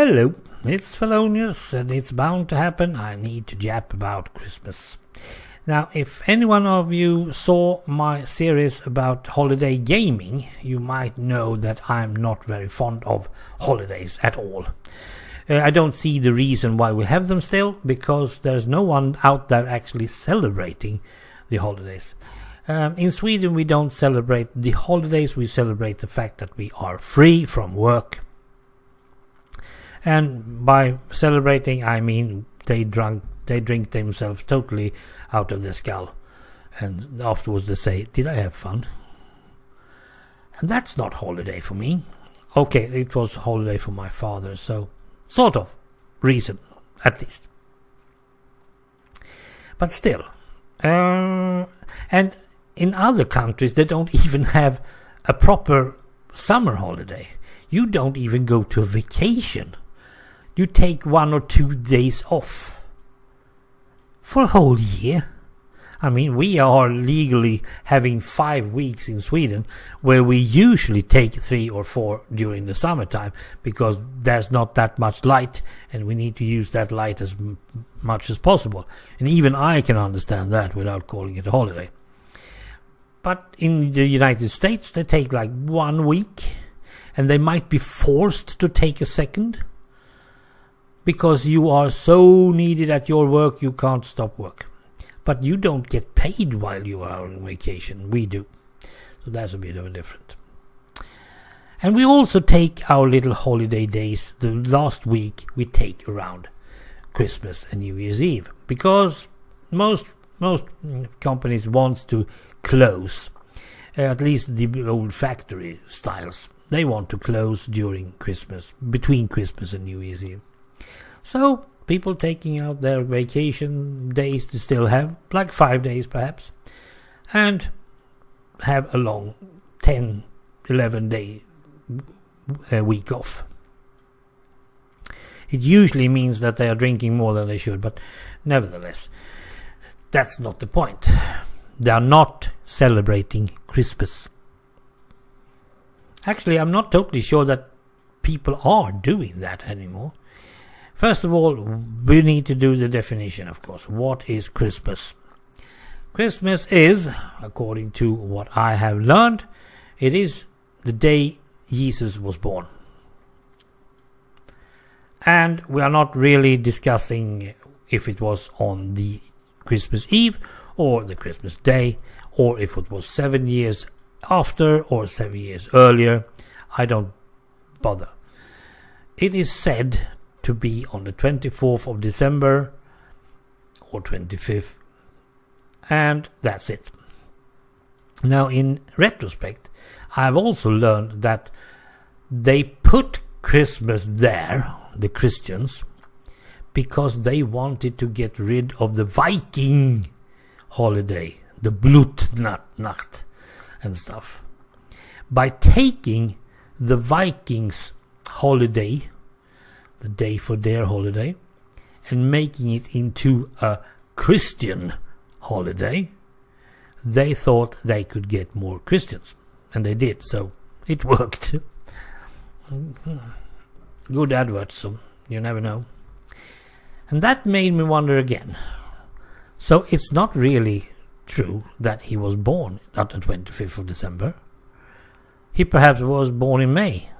Hello, it's Fellonius, and it's bound to happen. I need to yap about Christmas. Now, if any one of you saw my series about holiday gaming, you might know that I'm not very fond of holidays at all. I don't see the reason why we have them still, because there's no one out there actually celebrating the holidays. In Sweden, we don't celebrate the holidays, we celebrate the fact that we are free from work. And by celebrating, I mean they drink themselves totally out of their skull. And afterwards they say, did I have fun? And that's not holiday for me. Okay, it was holiday for my father, so sort of reason, at least. But still. And in other countries, they don't even have a proper summer holiday. You don't even go to a vacation. You take 1 or 2 days off for a whole year. I mean, we are legally having 5 weeks in Sweden, where we usually take 3 or 4 during the summertime, because there's not that much light and we need to use that light as much as possible. And even I can understand that without calling it a holiday. But in the United States, they take like 1 week, and they might be forced to take a second, because you are so needed at your work you can't stop work. But you don't get paid while you are on vacation. We do. So that's a bit of a difference. And we also take our little holiday days. The last week we take around Christmas and New Year's Eve, because most companies want to close. At least the old factory styles. They want to close during Christmas, between Christmas and New Year's Eve. So people taking out their vacation days to still have, like 5 days perhaps, and have a long 10, 11 day week off. It usually means that they are drinking more than they should, but nevertheless, that's not the point. They are not celebrating Christmas. Actually, I'm not totally sure that people are doing that anymore. First of all, we need to do the definition, of course. What is Christmas? Christmas is, according to what I have learned, it is the day Jesus was born. And we are not really discussing if it was on the Christmas Eve or the Christmas Day, or if it was 7 years after or 7 years earlier. I don't bother. It is said to be on the 24th of December or 25th, and that's it. Now, in retrospect, I've also learned that they put Christmas there, the Christians, because they wanted to get rid of the Viking holiday, the Blutnacht and stuff. By taking the Vikings holiday, the day for their holiday, and making it into a Christian holiday, they thought they could get more Christians. And they did, so it worked. Good adverts, so you never know. And that made me wonder again. So it's not really true that he was born on the 25th of December. He perhaps was born in May.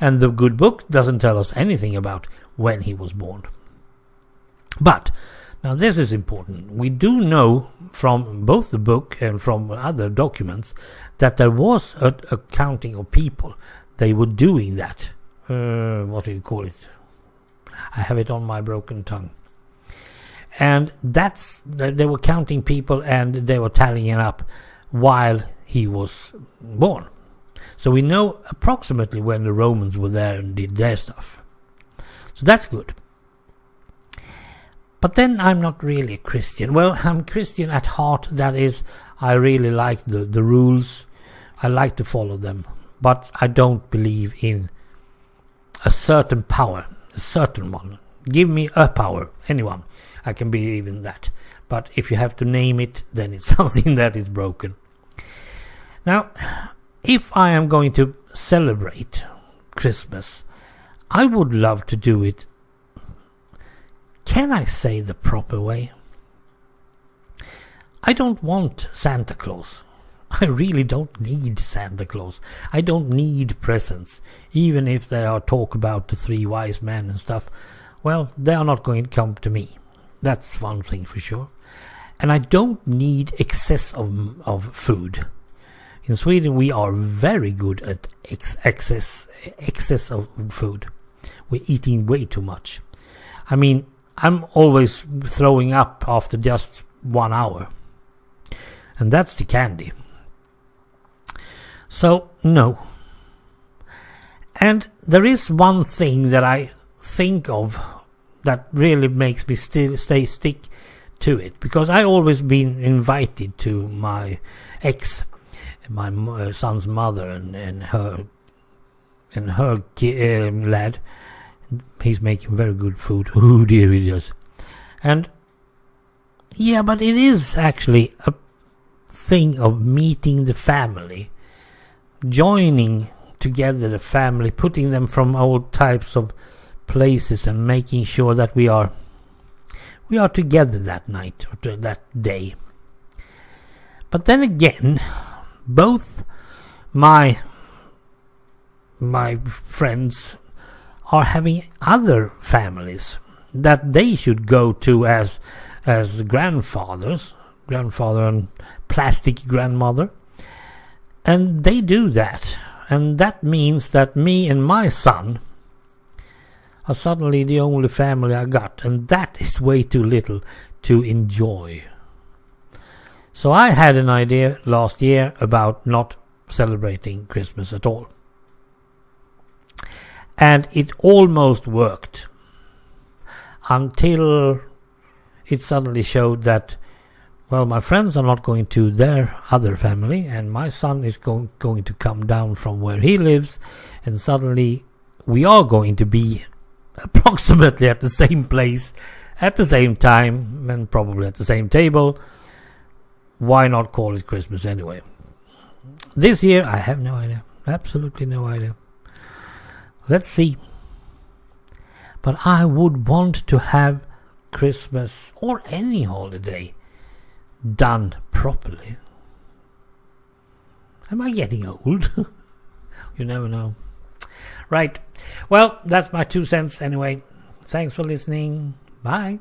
And the good book doesn't tell us anything about when he was born. But, now this is important. We do know from both the book and from other documents that there was a counting of people. They were doing that. What do you call it? I have it on my broken tongue. And they were counting people, and they were tallying it up while he was born. So we know approximately when the Romans were there and did their stuff. So that's good. But then I'm not really a Christian. Well, I'm Christian at heart. That is, I really like the rules. I like to follow them. But I don't believe in a certain power, a certain one. Give me a power, anyone. I can believe in that. But if you have to name it, then it's something that is broken. Now, if I am going to celebrate Christmas, I would love to do it. Can I say the proper way? I don't want Santa Claus. I really don't need Santa Claus. I don't need presents. Even if they are talk about the 3 wise men and stuff, well, they are not going to come to me. That's one thing for sure. And I don't need excess of food. In Sweden, we are very good at excess of food. We're eating way too much. I mean, I'm always throwing up after just 1 hour. And that's the candy. So, no. And there is one thing that I think of that really makes me stick to it. Because I always been invited to my my son's mother and her lad. He's making very good food. Oh dear, he does. And yeah, but it is actually a thing of meeting the family, joining together the family, putting them from all types of places and making sure that we are together that night or that day. But then again, both my friends are having other families that they should go to as grandfather and plastic grandmother, and they do that, and that means that me and my son are suddenly the only family I got, and that is way too little to enjoy. So I had an idea last year about not celebrating Christmas at all. And it almost worked until it suddenly showed that, well, my friends are not going to their other family, and my son is going to come down from where he lives, and suddenly we are going to be approximately at the same place, at the same time, and probably at the same table. Why not call it Christmas anyway? This year, I have no idea. Absolutely no idea. Let's see. But I would want to have Christmas or any holiday done properly. Am I getting old? You never know. Right. Well, that's my 2 cents anyway. Thanks for listening. Bye.